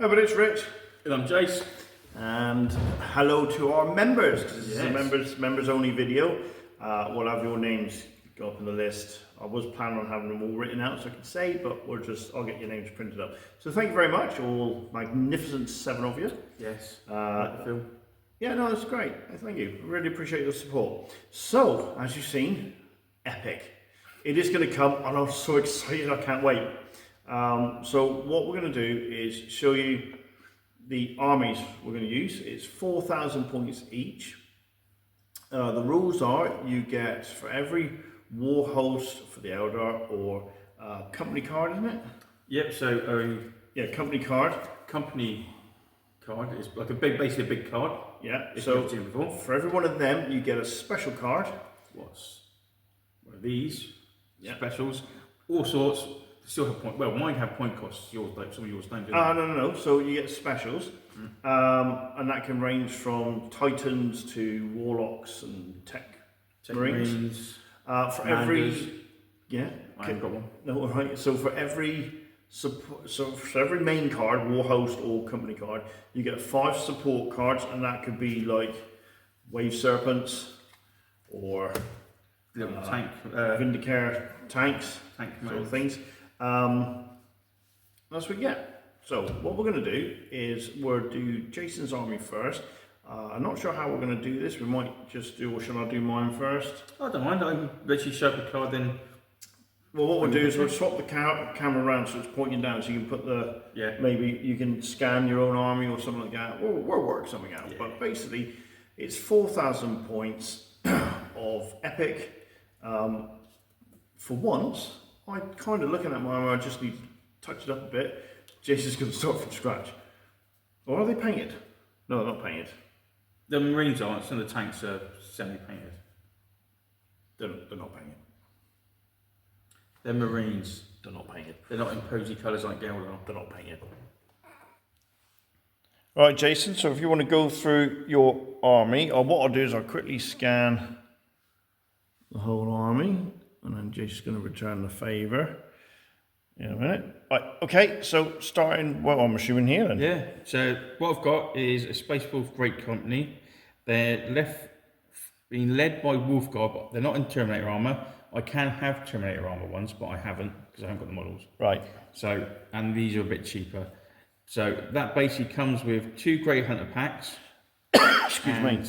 Hi, but it's Rich. And I'm Jace. And hello to our members. This is a Yes. members only video. We'll have your names go up in the list. I was planning on having them all written out so I could say, but I'll get your names printed up. So thank you very much, all magnificent 7 of you. Yes. Phil. Yeah, no, that's great. Thank you. Really appreciate your support. So, as you've seen, epic. It is going to come, and I'm so excited. I can't wait. So what we're going to do is show you the armies we're going to use. It's 4,000 points each. The rules are you get for every war host for the Eldar or company card, isn't it? Yep. So yeah, company card. Company card is like basically a big card. Yeah. So for every one of them, you get a special card. What's one of these? Yeah. Specials, all sorts. Still have point. Well, mine have point costs. Yours don't. Some of yours don't. No. So you get specials, and that can range from Titans to Warlocks and Tech Marines. For every, yeah, I haven't got one. No, all right. So for every every main card, War Host or Company card, you get 5 support cards, and that could be like Wave Serpents or little tank, Vindicare tanks, tank sort of things. That's what we get. So what we're going to do is we'll do Jason's army first. I'm not sure how we're going to do this. We might just do, or should I do mine first? I don't mind. I can literally show up the card then. Well, what we'll do is we'll swap the camera around so it's pointing down, so you can put the, maybe you can scan your own army or something like that. We'll work something out. Yeah. But basically, it's 4,000 points of epic. For once, I kind of looking at my army, I just need to touch it up a bit. Jason's going to start from scratch. Or are they painted? No, they're not painted. The Marines aren't, some of the tanks are semi-painted. They're not painted. They're Marines. They're not painted. They're not in posy colours like Eldar. They're not painted. Right, Jason, so if you want to go through your army, or what I'll do is I'll quickly scan the whole army, and then Jason's going to return the favour in a minute. Right, okay, so starting, well, I'm assuming here then. Yeah, so what I've got is a Space Wolf Great Company. They're being led by Wolf God, but they're not in Terminator armour. I can have Terminator armour ones, but I haven't because I haven't got the models. Right. So, and these are a bit cheaper. So that basically comes with 2 Grey Hunter packs. Excuse me.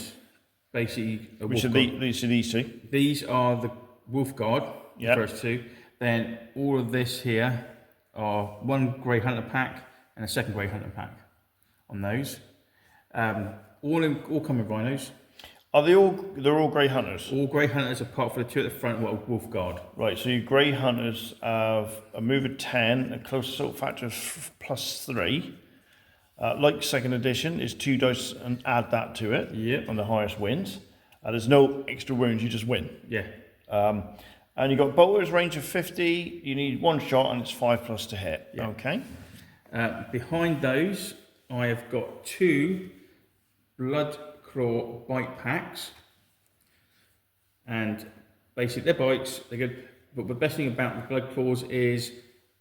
Basically, Which are these two? These are the Wolf Guard, the first 2. Then all of this here are 1 Grey Hunter pack and a 2nd Grey Hunter pack on those. All come with rhinos. Are they all? They're all Grey Hunters. All Grey Hunters apart from the 2 at the front. What Wolf Guard? Right. So your Grey Hunters have a move of 10, a close assault factor of +3. Like 2nd edition, is 2 dice and add that to it. Yep. On the highest wins. There's no extra wounds. You just win. Yeah. And you've got bolters range of 50. You need 1 shot, and it's 5+ to hit. Yeah. Okay. Behind those, I have got 2 Blood Claw bite packs, and basically they're bites, they're good, but the best thing about the Blood Claws is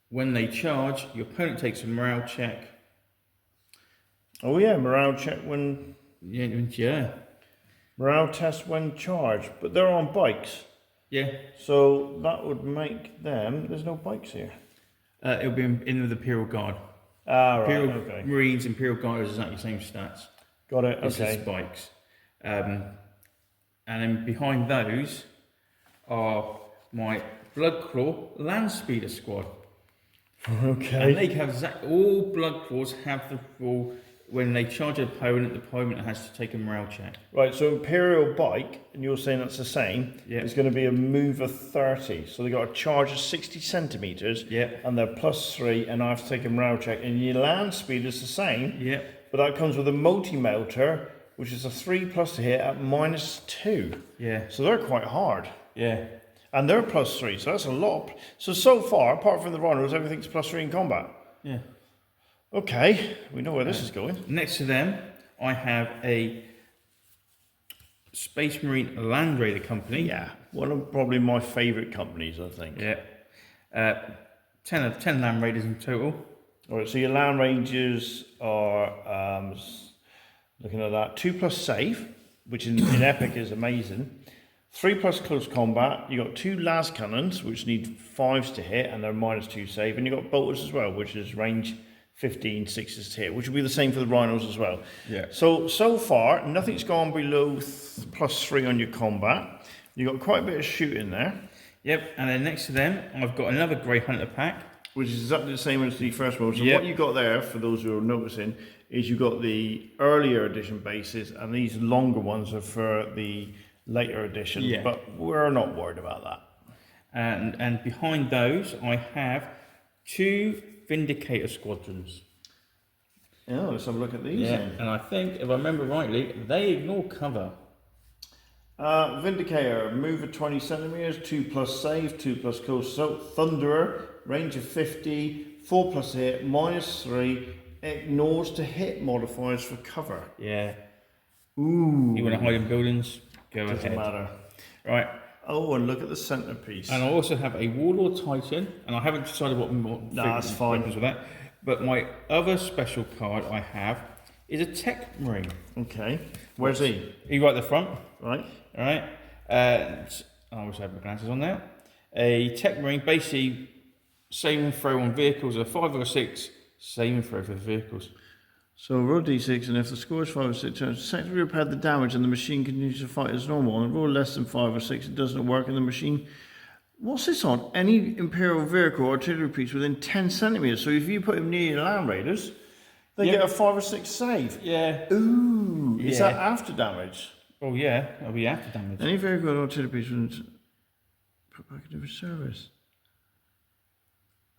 when they charge, your opponent takes a morale check. Oh yeah, morale check when... Yeah. Morale test when charged, but they're on bikes. Yeah. So that would make them... There's no bikes here. It'll be in with the Imperial Guard. Ah, right, Imperial okay. Marines, Imperial Guard is exactly the same stats. Got it, It's okay. the spikes. And then behind those are my Blood Claw Land Speeder Squad. Okay. And they have all Blood Claws have the rule when they charge an opponent, the opponent has to take a morale check. Right, so Imperial Bike, and you're saying that's the same, is going to be a move of 30. So they got a charge of 60 centimetres, and they're +3, and I have to take a morale check. And your land speed is the same, but that comes with a multi-melter, which is a 3+ to hit at -2. Yeah. So they're quite hard. Yeah. And they're +3, so that's a lot. So far, apart from the rhinos, everything's +3 in combat. Yeah. Okay, we know where this is going. Next to them, I have a Space Marine Land Raider company. Yeah, one of probably my favourite companies, I think. Yeah. 10 Land Raiders in total. All right, so your land ranges are, looking at that, 2+ save, which in Epic is amazing. 3+ close combat. You got 2 las cannons, which need 5s to hit, and they're -2 save. And you got bolters as well, which is range 15, 6s to hit, which will be the same for the rhinos as well. Yeah. So far, nothing's gone below +3 on your combat. You got quite a bit of shooting there. Yep, and then next to them, I've got another Grey Hunter pack. Which is exactly the same as the first one. So Yep. what you got there, for those who are noticing, is you got the earlier edition bases, and these longer ones are for the later edition. Yeah. But we're not worried about that. And behind those, I have 2 Vindicator squadrons. Yeah, let's have a look at these. Yeah, Then. and I think, if I remember rightly, they ignore cover. Vindicator, move of 20 centimeters, 2+ save, 2+ close. So Thunderer, range of 50, 4+ hit, -3, ignores to hit modifiers for cover. Yeah. Ooh. You want to hide in buildings? Go Doesn't ahead. matter. Right. Oh, and look at the centerpiece. And I also have a Warlord Titan, and I haven't decided what that's fine. with that. But my other special card I have is a Tech Marine. Okay. Where's he? He's right at the front. Right. All right. And I wish I had my glasses on there. A Tech Marine, basically save and throw on vehicles, a 5 or a 6, save and throw for the vehicles. So roll d6, and if the score is 5 or 6 turns, successfully repair the damage and the machine continues to fight as normal. And roll less than 5 or 6, it doesn't work, and the machine... What's this on? Any Imperial vehicle or artillery piece within 10 centimeters. So if you put him near your Land Raiders, they Yep. get a 5 or 6 save. Yeah. Ooh, is Yeah. that after damage? Oh yeah, that'll be after damage. Any vehicle or artillery piece within... Put back into service.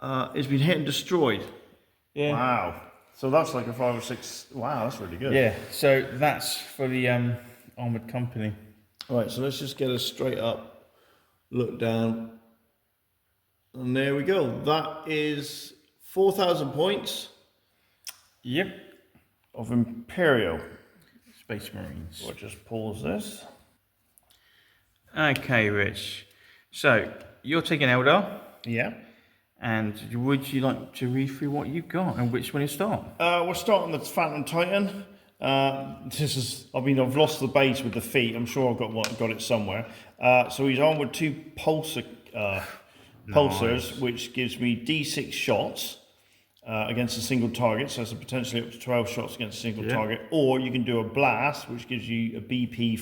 It's been hit and destroyed. Yeah. Wow. So that's like a 5 or 6... Wow, that's really good. Yeah. So that's for the armored company. Right, so let's just get a straight up look down. And there we go. That is 4,000 points Yep. of Imperial. Space Marines. We'll just pause this. Okay, Rich. So you're taking Eldar, Yeah. and would you like to read through what you've got and which one you start? We're starting the Phantom Titan. I've lost the base with the feet. I'm sure I've got it somewhere. So he's on with 2 pulsars, which gives me D6 shots against a single target. So that's potentially up to 12 shots against a single target. Or you can do a blast, which gives you a BP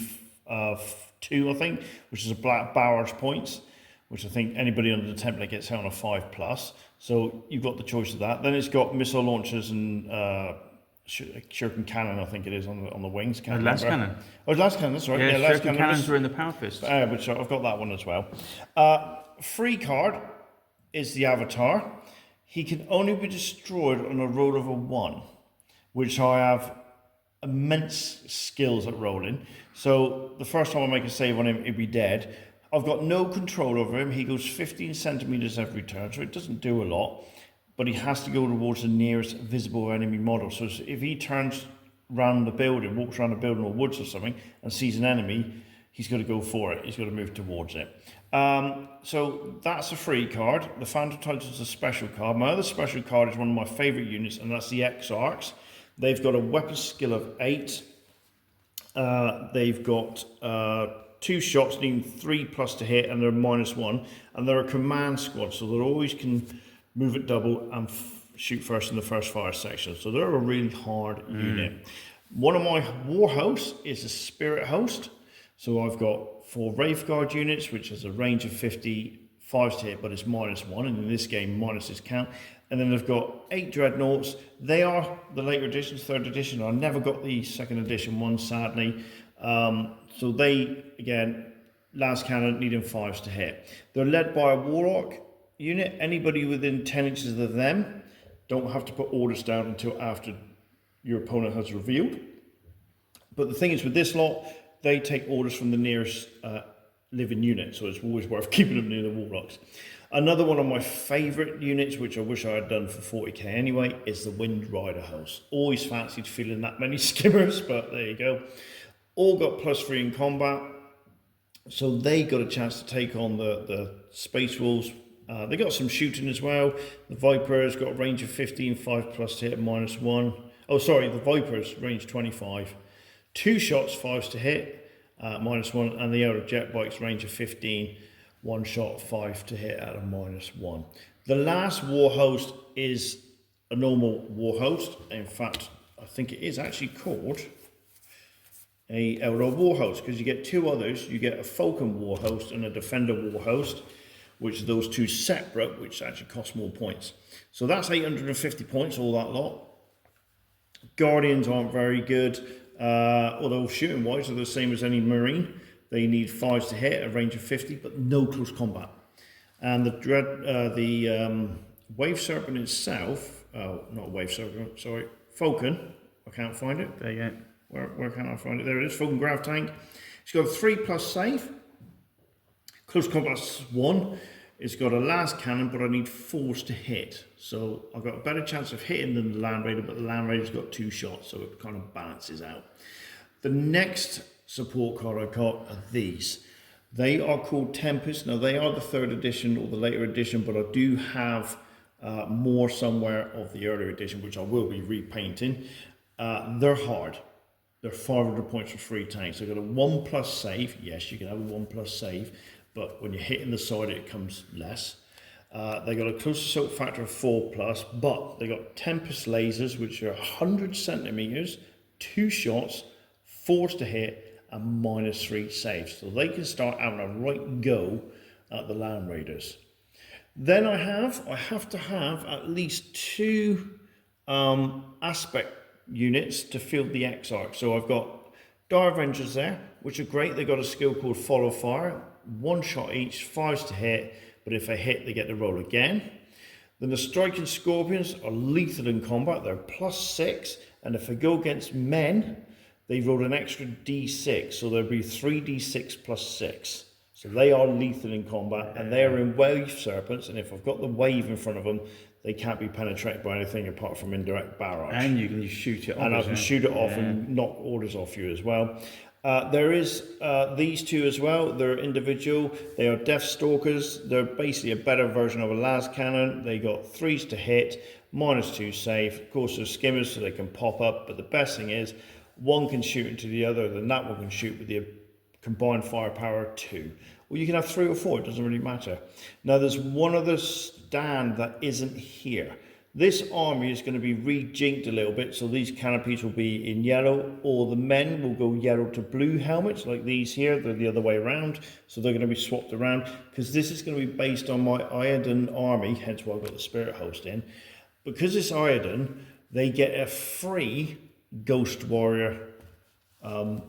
2, I think, which is a black barrage points, which I think anybody under the template gets hit on a 5+. So you've got the choice of that. Then it's got missile launchers and shuriken cannon, I think it is, on the wings. Last cannon. Oh, last cannon, that's right. Yeah, last shuriken cannons are in the power fist. But I've got that one as well. Free card is the Avatar. He can only be destroyed on a roll of a 1, which I have immense skills at rolling. So the first time I make a save on him, he'd be dead. I've got no control over him. He goes 15 centimeters every turn, so it doesn't do a lot. But he has to go towards the nearest visible enemy model. So if he turns around the building, walks around the building or woods or something, and sees an enemy, he's got to go for it. He's got to move towards it. So that's a free card. The Phantom Titan is a special card. My other special card is one of my favourite units, and that's the Exarchs. They've got a weapon skill of 8. They've got 2 shots, needing 3+ to hit, and they're -1. And they're a command squad, so they always can move it double and shoot first in the first fire section. So they're a really hard unit. One of my war hosts is a spirit host. So I've got 4 Wraithguard units, which has a range of 50, 5s to hit, but it's -1. And in this game, minus is count. And then they've got 8 Dreadnoughts. They are the later editions, 3rd edition. I never got the 2nd edition one, sadly. So they, again, last cannon, needing 5s to hit. They're led by a Warlock unit. Anybody within 10 inches of them don't have to put orders down until after your opponent has revealed. But the thing is, with this lot, they take orders from the nearest living unit, so it's always worth keeping them near the Warlocks. Another one of my favourite units, which I wish I had done for 40k anyway, is the Wind Rider host. Always fancied feeling that many skimmers, but there you go. All got +3 in combat, so they got a chance to take on the Space Wolves They got some shooting as well. The Viper's got a range of 15, 5 plus to hit, -1. Oh, sorry, the Viper's range 25. 2 shots, 5s to hit, -1. And the Eldar jet bike's range of 15, 1 shot, 5 to hit at a -1. The last war host is a normal war host. In fact, I think it is actually called a Eldar war host, because you get 2 others. You get a Falcon war host and a Defender war host, which are those 2 separate, which actually cost more points. So that's 850 points, all that lot. Guardians aren't very good, although shooting wise they're the same as any Marine. They need 5s to hit, a range of 50, but no close combat. And the Wave Serpent itself, not Wave Serpent, sorry, Falcon, I can't find it. There you go. Where can I find it? There it is, Falcon Grav Tank. It's got a 3+ save. Close combat's 1. It's got a last cannon, but I need 4s to hit. So I've got a better chance of hitting than the Land Raider, but the Land Raider's got 2 shots, so it kind of balances out. The next support card I got are these. They are called Tempest. Now they are the 3rd edition or the later edition, but I do have more somewhere of the earlier edition, which I will be repainting. They're hard. They're 500 points for 3 tanks. They've got a 1+ save. Yes, you can have a 1+ save, but when you're hitting the side, it comes less. They got a close assault factor of 4+, but they got Tempest lasers, which are 100 centimeters, 2 shots, 4s to hit, and -3 saves. So they can start having a right go at the Land Raiders. Then I have to have at least 2 aspect units to field the X-Arc. So I've got Dire Avengers there, which are great. They got a skill called Follow Fire, 1 shot each, 5s to hit, but if they hit, they get to roll again. Then the Striking Scorpions are lethal in combat. They're +6, and if they go against men, they roll an extra D6, so there'll be 3d6 + 6. So they are lethal in combat, and they are in Wave Serpents, and if I've got the wave in front of them, they can't be penetrated by anything apart from indirect barrage. And you can just shoot it off. And I can shoot it off and knock orders off you as well. There is these 2 as well. They're individual. They are Death Stalkers. They're basically a better version of a las cannon. They got 3s to hit, -2 save. Of course, they're skimmers, so they can pop up. But the best thing is, one can shoot into the other, then that one can shoot with the combined firepower 2. Or you can have 3 or 4, it doesn't really matter. Now there's one other stand that isn't here. This army is going to be rejinked a little bit, so these canopies will be in yellow, or the men will go yellow to blue helmets, like these here. They're the other way around, so they're going to be swapped around, because this is going to be based on my Iodine army, hence why I've got the Spirit Host in. Because it's Iodine, they get a free Ghost Warrior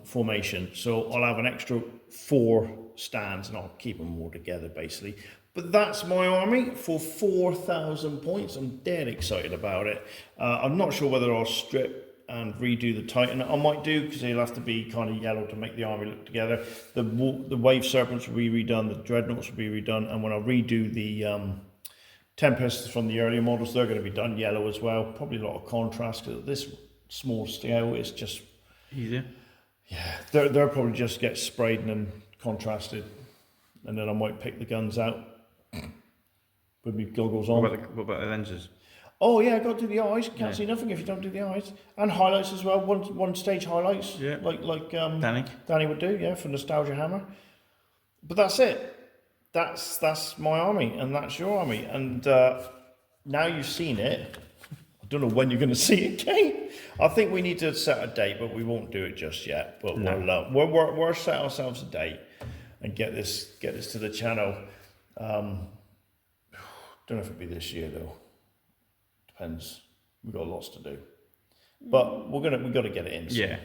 formation, so I'll have an extra 4 stands, and I'll keep them all together basically. But that's my army for 4,000 points. I'm dead excited about it. I'm not sure whether I'll strip and redo the Titan. I might do, because they'll have to be kind of yellow to make the army look together. The Wave Serpents will be redone, the Dreadnoughts will be redone, and when I redo the Tempests from the earlier models, they're going to be done yellow as well. Probably a lot of contrast, because at this small scale, it's just easier. Yeah, they'll probably just get sprayed and then contrasted, and then I might pick the guns out with my goggles on. What about the lenses? Oh yeah, got to do the eyes. Can't see nothing if you don't do the eyes, and highlights as well. One stage highlights. Yeah. Like Danny would do. Yeah, for Nostalgia Hammer. But that's it. That's my army, and that's your army, and now you've seen it. I don't know when you're going to see it, Kate. I think we need to set a date, but we won't do it just yet. But no. we'll set ourselves a date and get this to the channel. Don't know if it'll be this year though. Depends. We've got lots to do, but we've got to get it in soon. Yeah.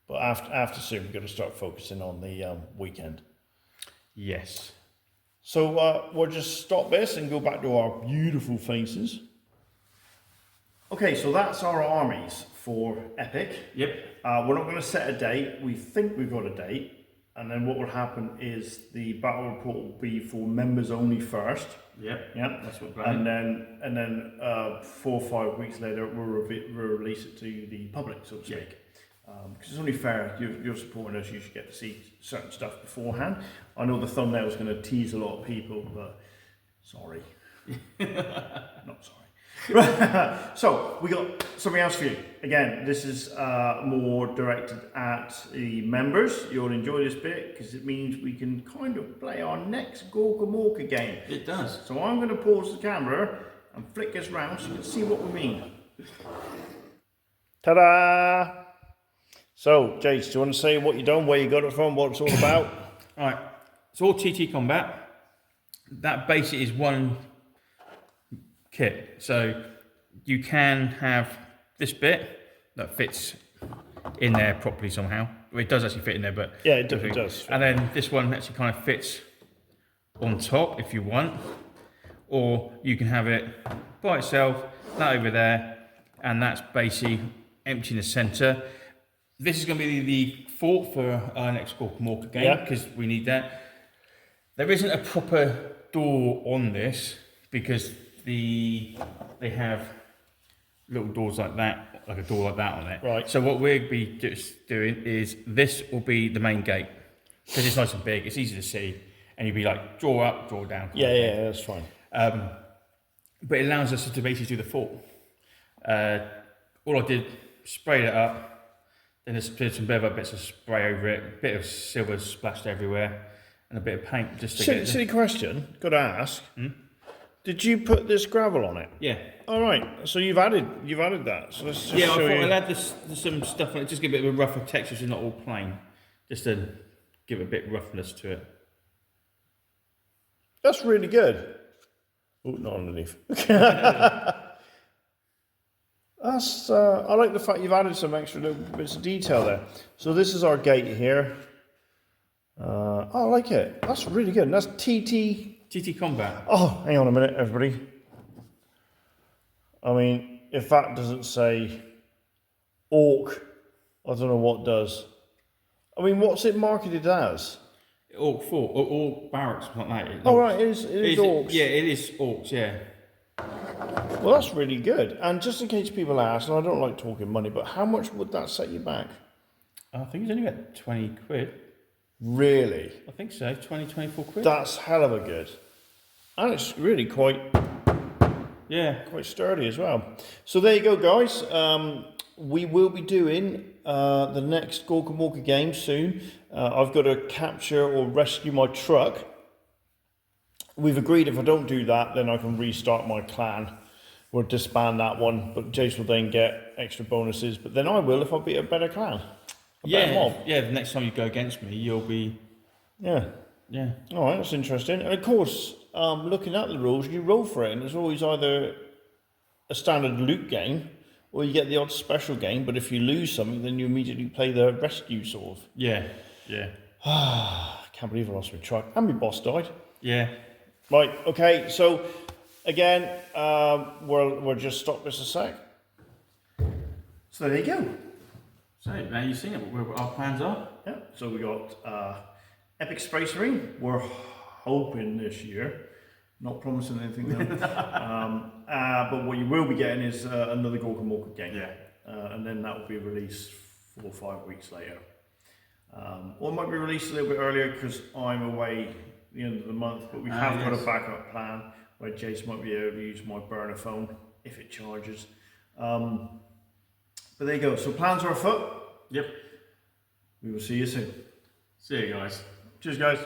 But after soon, we've got to start focusing on the weekend. Yes. So we'll just stop this and go back to our beautiful faces. Okay, so that's our armies for Epic. Yep. We're not going to set a date. We think we've got a date. And then what will happen is the battle report will be for members only first. Yep. Yeah. That's what I'm planning. And then 4 or 5 weeks later, we'll release it to the public, so to speak. Because it's only fair. You're supporting us. You should get to see certain stuff beforehand. I know the thumbnail is going to tease a lot of people, but Sorry. Not sorry. So we got something else for you. Again, this is more directed at the members. You'll enjoy this bit because it means we can kind of play our next Gorka Morka game. It does. So I'm going to pause the camera and flick this round so you can see what we mean. Ta-da! So, Jace, do you want to say what you've done, where you got it from, what it's all about? Alright, it's all TT Combat. That basically is one kit. So you can have this bit that fits in there properly somehow. Well, it does actually fit in there, but Yeah, it does. And then this one actually kind of fits on top if you want, or you can have it by itself, that over there, and that's basically empty in the centre. This is going to be the fort for our next Gorka Morka game because we need that. There isn't a proper door on this because they have little doors like that, like a door like that on it. Right. So what we'll be just doing is this will be the main gate because it's nice and big, it's easy to see, and you'll be like draw up, draw down. Yeah, that's fine. But it allows us to basically do the fort. All I did, sprayed it up, then just put some other bits of spray over it, a bit of silver splashed everywhere, and a bit of paint just to get it. Silly question, got to ask. Did you put this gravel on it? Yeah. All right, so you've added that. So let's just Yeah, I show thought you. I'll add some stuff on it, just give it a bit of a rougher texture so it's not all plain. Just to give it a bit of roughness to it. That's really good. Oh, not underneath. That's. I like the fact you've added some extra little bits of detail there. So this is our gate here. I like it. That's really good. And that's TT Combat. Oh, hang on a minute, everybody. I mean, if that doesn't say Orc, I don't know what does. I mean, what's it marketed as? Orc Fort, or Orc Barracks, something like that. Oh, right, it is Orcs. Yeah, it is Orcs, yeah. Well, that's really good. And just in case people ask, and I don't like talking money, but how much would that set you back? I think it's only about 20 quid. Really? I think so, 20, 24 quid. That's hell of a good. And it's really quite sturdy as well. So there you go, guys. We will be doing the next Gorka Morka game soon. I've got to capture or rescue my truck. We've agreed if I don't do that, then I can restart my clan. We'll disband that one, but Jace will then get extra bonuses. But then I will if I beat a better clan. The next time you go against me, you'll be... Yeah. All right, that's interesting. And of course, looking at the rules, you roll for it, and it's always either a standard loot game, or you get the odd special game, but if you lose something, then you immediately play the rescue sort of. Yeah. I can't believe I lost my truck. And my boss died. Yeah. Right, okay, so again, we'll just stop this a sec. So there you go. So now you've seen it, what our plans are. Yeah, so we got Epic Space Marine. We're hoping this year, not promising anything though. But what you will be getting is another Gorka Morka game. Yeah. And then that will be released 4 or 5 weeks later. Or it might be released a little bit earlier because I'm away at the end of the month, but we have got a backup plan where Jace might be able to use my burner phone if it charges. But there you go. So plans are afoot. Yep. We will see you soon. See you guys. Cheers, guys.